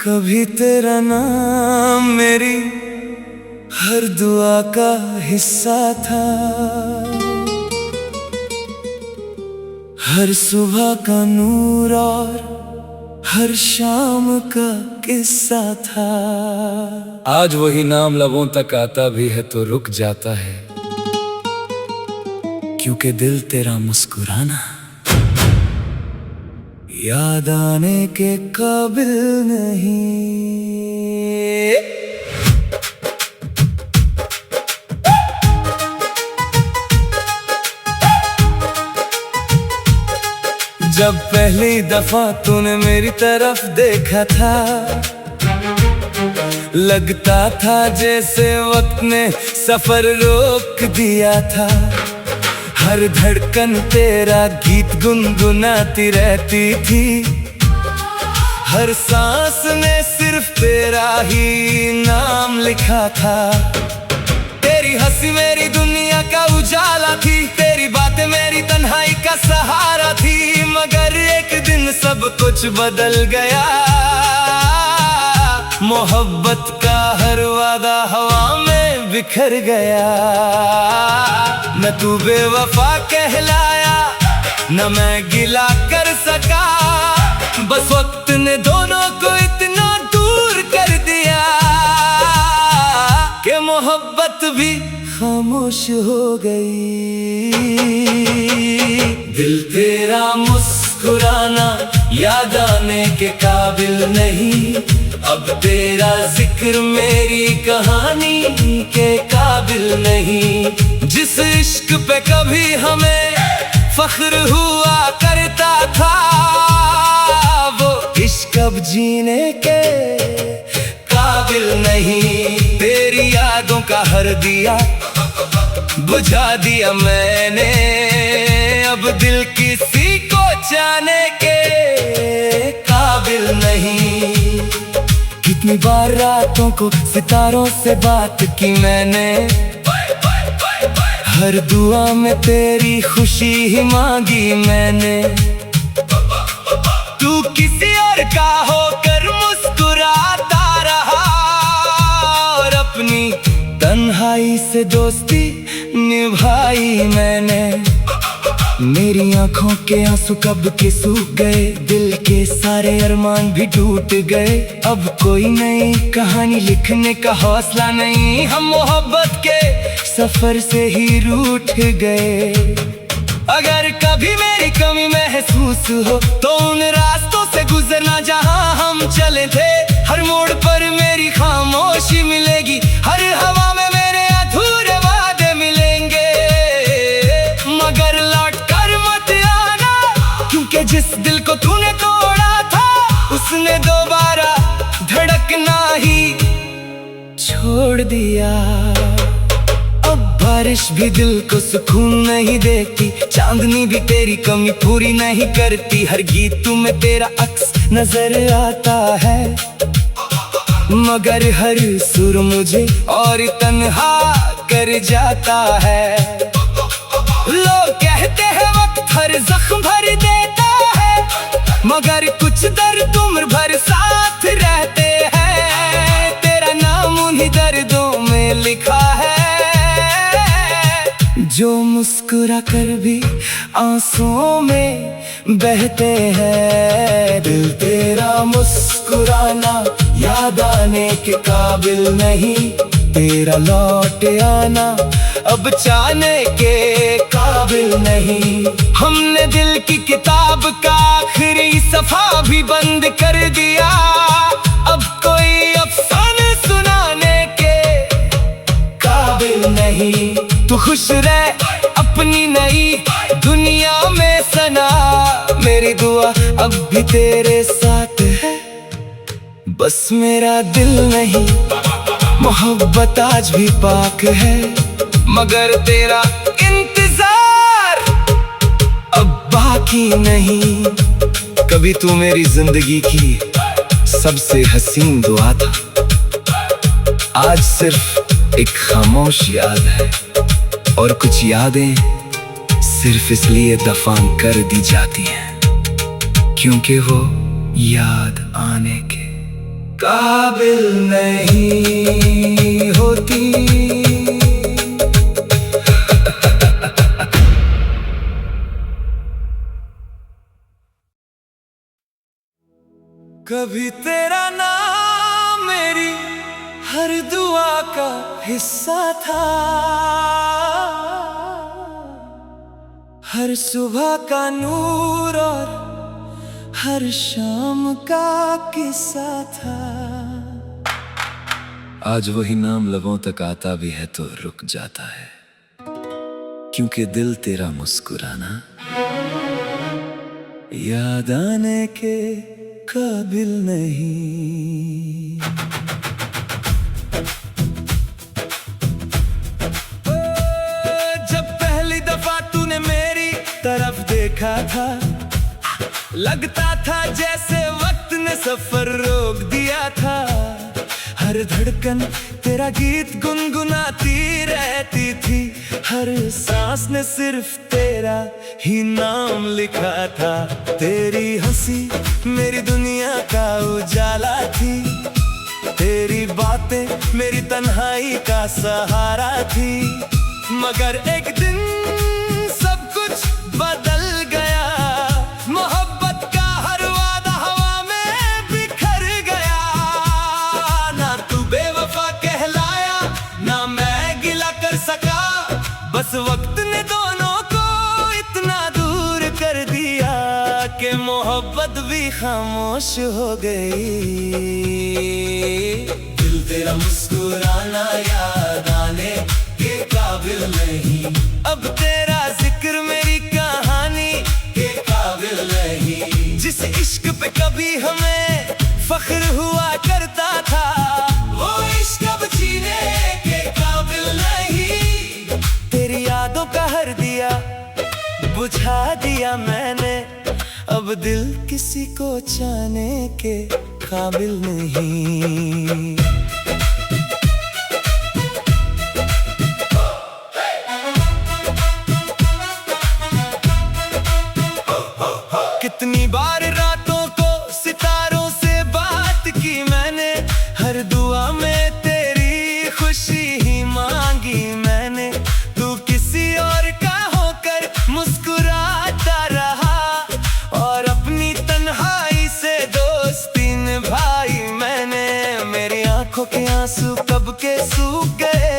कभी तेरा नाम मेरी हर दुआ का हिस्सा था, हर सुबह का नूर और हर शाम का किस्सा था। आज वही नाम लबों तक आता भी है तो रुक जाता है, क्योंकि दिल तेरा मुस्कुराना याद आने के काबिल नहीं। जब पहली दफा तूने मेरी तरफ देखा था, लगता था जैसे वक्त ने सफर रोक दिया था। हर धड़कन तेरा गीत गुनगुनाती रहती थी, हर सांस में सिर्फ तेरा ही नाम लिखा था। तेरी हंसी मेरी दुनिया का उजाला थी, तेरी बातें मेरी तन्हाई का सहारा थी। मगर एक दिन सब कुछ बदल गया, मोहब्बत का हर वादा हवा में बिखर गया। न तू बेवफा कहलाया, न मैं गिला कर सका, बस वक्त ने दोनों को इतना दूर कर दिया कि मोहब्बत भी खामोश हो गई। दिल तेरा मुस्कुराना याद आने के काबिल नहीं, अब तेरा जिक्र मेरी कहानी के काबिल नहीं। जिस इश्क पे कभी हमें फख्र हुआ करता था, वो इश्क अब जीने के काबिल नहीं। तेरी यादों का हर दिया बुझा दिया मैंने, अब दिल किसी को जाने के काबिल नहीं। कितनी बार रातों को सितारों से बात की मैंने, हर दुआ में तेरी खुशी ही मांगी मैंने। तू किसी और का होकर मुस्कुराता रहा, और अपनी तन्हाई से दोस्ती निभाई मैंने। मेरी आंखों के आंसू कब के सूख गए, दिल के सारे अरमान भी टूट गए। अब कोई नई कहानी लिखने का हौसला नहीं, हम मोहब्बत के सफर से ही रूठ गए। अगर कभी मेरी कमी महसूस हो तो उन रास्तों से गुजरना जहां हम चले थे। हर मोड़ पर मेरी खामोशी मिलेगी, हर हवा में मेरे अधूरे वादे मिलेंगे। मगर लौट कर मत आना, क्योंकि जिस दिल को तूने तोड़ा था, उसने दोबारा धड़कना ही छोड़ दिया। अब बारिश भी दिल को सुकून नहीं देती, चांदनी भी तेरी कमी पूरी नहीं करती। हर गीत में तेरा अक्स नजर आता है, मगर हर सुर मुझे और तन्हा कर जाता है। लोग कहते हैं वक्त हर जख्म भर देता है, मगर कुछ दर्द उम्र भर साथ रहते हैं। तेरा नाम उन्हीं दर्दों में लिखा है, जो मुस्कुरा कर भी आंसुओं में बहते हैं। दिल तेरा मुस्कुराना याद आने के काबिल नहीं, तेरा लौट आना अब चाहने के काबिल नहीं। हमने दिल की किताब का आखिरी सफा भी बंद कर दिया, अब कोई अफसाने सुनाने के काबिल नहीं। तू खुश रह अपनी नई दुनिया में सना, मेरी दुआ अब भी तेरे साथ है। बस मेरा दिल नहीं, मोहब्बत आज भी पाक है, मगर तेरा इंतजार अब बाकी नहीं। कभी तू मेरी जिंदगी की सबसे हसीन दुआ था, आज सिर्फ एक खामोश याद है। और कुछ यादें सिर्फ इसलिए दफन कर दी जाती हैं क्योंकि वो याद आने के काबिल नहीं होती। कभी तेरा नाम मेरी हर दुआ का हिस्सा था, हर सुबह का नूर और हर शाम का किस्सा था। आज वही नाम लबों तक आता भी है तो रुक जाता है, क्योंकि दिल तेरा मुस्कुराना याद आने के काबिल नहीं। जब पहली दफा तूने मेरी तरफ देखा था, लगता था जैसे वक्त ने सफर रोक दिया था। हर धड़कन तेरा गीत गुनगुनाती रहती थी, हर सांस ने सिर्फ तेरा ही नाम लिखा था। तेरी हंसी मेरी दुनिया का उजाला थी, तेरी बातें मेरी तन्हाई का सहारा थी। मगर एक दिन सब कुछ बदल गया, मोहब्बत का हर वादा हवा में बिखर गया। ना तू बेवफा कहलाया, ना मैं गिला कर सका, बस वक्त ने दोनों को इतना दूर कर दिया कि मोहब्बत भी खामोश हो गई। दिल तेरा मुस्कुराना याद आने के काबिल नहीं, अब तेरा जिक्र मेरी कहानी के काबिल नहीं। जिस इश्क पे कभी हमें फख्र हुआ करता था, वो इश्क अब जीने के काबिल नहीं। तेरी यादों का हर दिया बुझा दिया मैंने, अब दिल किसी को चाहने के काबिल नहीं। कितनी बार रातों को सितारों से बात की मैंने, हर दुआ में तेरी खुशी ही मांगी मैंने। तू किसी और का होकर मुस्कुराता रहा, और अपनी तन्हाई से दोस्ती निभाई मैंने। मेरी आंखों के आंसू कब के सूख गए,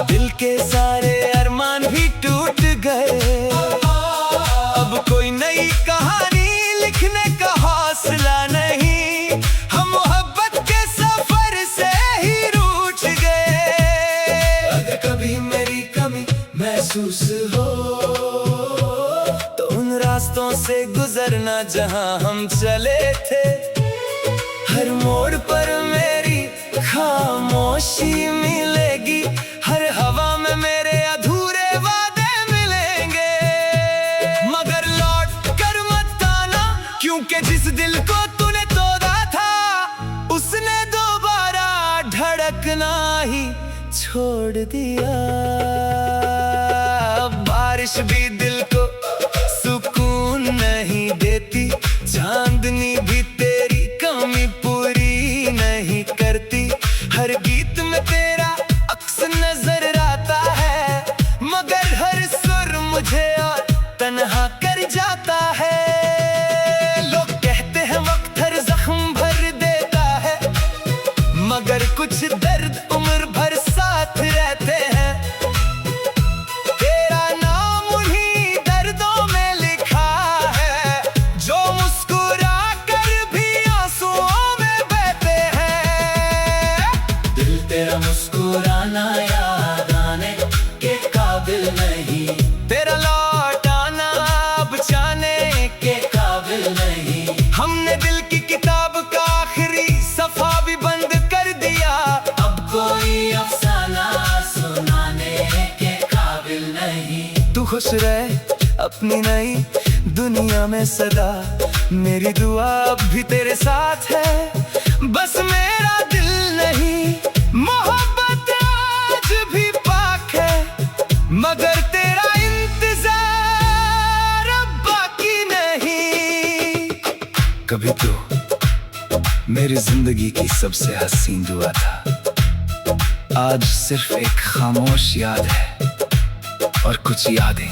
दिल के सारे अरमान भी टूट गए। अब कोई नई कहानी लिखने का हौसला नहीं, हम मोहब्बत के सफर से ही रूठ गए। अगर कभी मेरी कमी महसूस हो, तो उन रास्तों से गुजरना जहां हम चले थे। हर मोड़ पर मेरी खामोशी मिलेगी, हर हवा में मेरे अधूरे वादे मिलेंगे। मगर लौट कर मत आना, क्योंकि जिस दिल को तूने तोड़ा था, उसने दोबारा धड़कना ही छोड़ दिया। बारिश भी दिल को सुकून नहीं देती, चांदनी भी तेरी कमी पूरी नहीं करती। हर गीत में तेरा अक्स नजर आता है, मगर हर सुर मुझे और तन्हा कर जाता है। लोग कहते हैं वक्त हर जख्म भर देता है, मगर कुछ दर्द उम्र भर साथ रहते हैं। तेरा नाम उन्हीं दर्दों में लिखा है, जो मुस्कुरा कर भी आंसुओं में बहते हैं। दिल तेरा मुस्कुराना याद आने के काबिल नहीं, तेरा लौट आना अब जाने के काबिल नहीं। हमने दिल की किताब का आखिरी सफा भी बंद कर दिया, अब कोई अफसाना सुनाने के काबिल नहीं। तू खुश रहे अपनी नई दुनिया में सदा, मेरी दुआ अब भी तेरे साथ है। बस मेरा दिल नहीं, मोहब्बत आज भी पाक है, मगर तेरा इंतजार अब बाकी नहीं। कभी तो मेरी जिंदगी की सबसे हसीन दुआ था। आज सिर्फ एक खामोश याद है, और कुछ यादें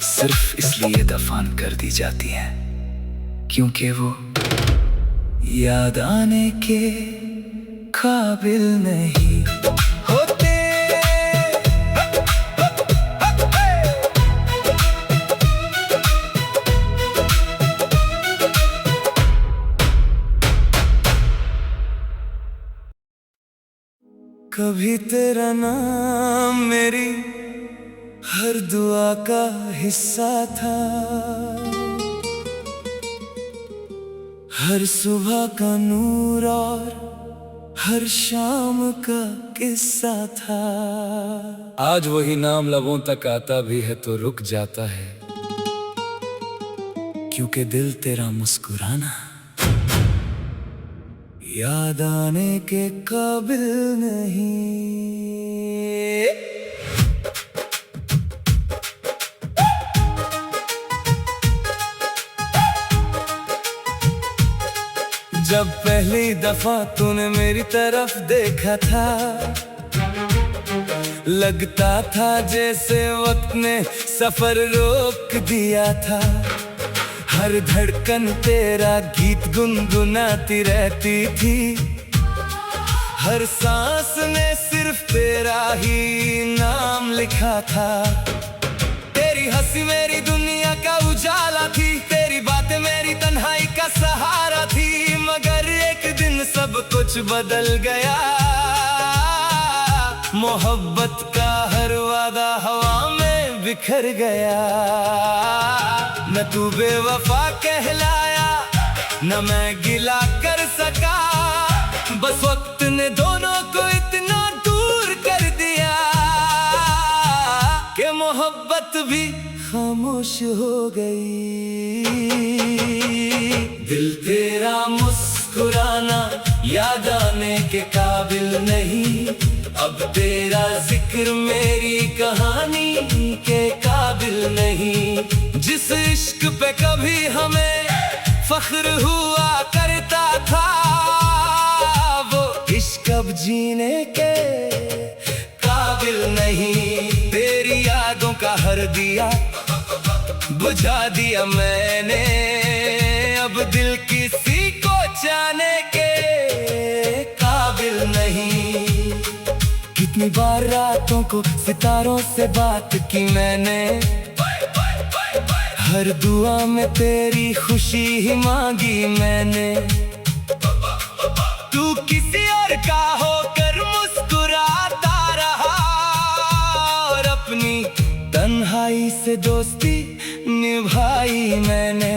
सिर्फ इसलिए दफन कर दी जाती हैं क्योंकि वो याद आने के काबिल नहीं होते। कभी तेरा नाम मेरी हर दुआ का हिस्सा था, हर सुबह का नूर और हर शाम का किस्सा था। आज वही नाम लबों तक आता भी है तो रुक जाता है, क्योंकि दिल तेरा मुस्कुराना याद आने के काबिल नहीं। जब पहली दफा तूने मेरी तरफ देखा था, लगता था जैसे वक्त ने सफर रोक दिया था। हर धड़कन तेरा गीत गुनगुनाती रहती थी, हर सांस में सिर्फ तेरा ही नाम लिखा था। तेरी हंसी मेरी दुनिया का उजाला थी, तेरी बातें मेरी तन्हाई का सहारा थी। मगर एक दिन सब कुछ बदल गया, मोहब्बत का हर वादा हवा में बिखर गया। न तू बेवफा कहलाया, न मैं गिला कर सका, बस वक्त ने दोनों को इतना दूर कर दिया कि मोहब्बत भी खामोश हो गई। दिल तेरा मुस्कुराना याद आने के काबिल नहीं, अब तेरा जिक्र मेरी कहानी के काबिल नहीं। जिस इश्क पे कभी हमें फख्र हुआ करता था, वो इश्क अब जीने के काबिल नहीं। तेरी यादों का हर दिया बुझा दिया मैंने, अब दिल किसी को जाने के काबिल नहीं। कितनी बार रातों को सितारों से बात की मैंने, हर दुआ में तेरी खुशी ही मांगी मैंने। तू किसी और का होकर मुस्कुराता रहा, और अपनी तन्हाई से दोस्ती निभाई मैंने।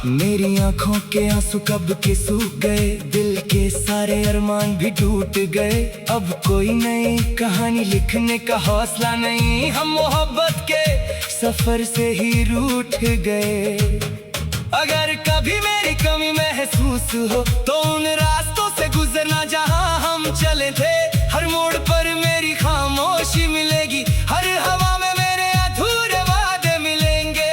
मेरी आंखों के आंसू कब के सूख गए, दिल के सारे अरमान भी टूट गए। अब कोई नई कहानी लिखने का हौसला नहीं, हम मोहब्बत के सफर से ही रूठ गए। अगर कभी मेरी कमी महसूस हो तो उन रास्तों से गुजरना जहां हम चले थे। हर मोड़ पर मेरी खामोशी मिलेगी, हर हवा में मेरे अधूरे वादे मिलेंगे।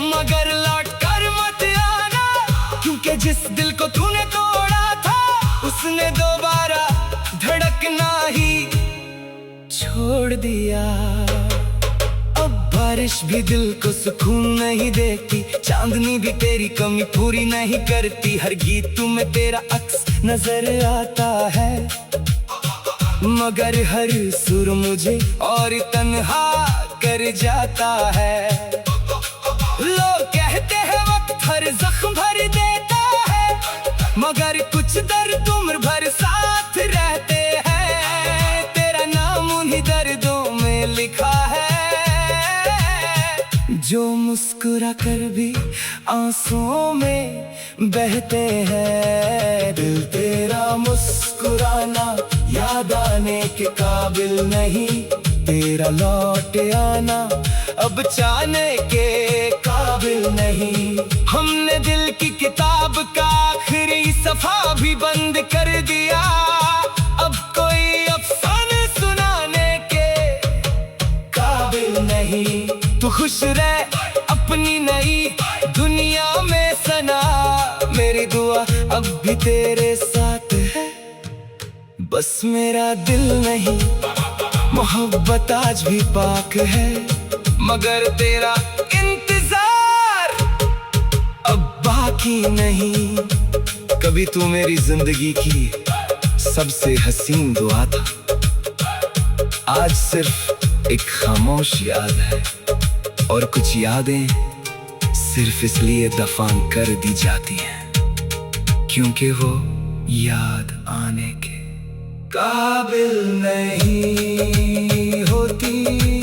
मगर लौट कर मत आना, क्योंकि जिस दिल को तूने तोड़ा था, उसने दोबारा धड़कना ही छोड़ दिया। बारिश भी दिल को सुकून नहीं देती, चांदनी भी तेरी कमी पूरी नहीं करती। हर गीत तुम्हें तेरा अक्स नजर आता है, मगर हर सुर मुझे और तन्हा कर जाता है। लोग कहते हैं वक्त हर जख्म भर देता है, मगर कुछ दर्द उम्र भर साथ रहते हैं। तेरा नाम उन्हीं दर्दों में लिखा है, जो मुस्कुरा कर भी आंसुओं में बहते हैं। दिल तेरा मुस्कुराना याद आने के काबिल नहीं, तेरा लौट आना अब चाहने के काबिल नहीं। हमने दिल की किताब का आखिरी सफा भी बंद कर दिया, अब कोई अफसाने सुनाने के काबिल नहीं। तू खुश रह अपनी नई दुनिया में सना तेरे साथ है, बस मेरा दिल नहीं। मोहब्बत आज भी पाक है, मगर तेरा इंतजार अब बाकी नहीं। कभी तू मेरी जिंदगी की सबसे हसीन दुआ था, आज सिर्फ एक खामोश याद है। और कुछ यादें सिर्फ इसलिए दफन कर दी जाती हैं क्योंकि वो याद आने के काबिल नहीं होती।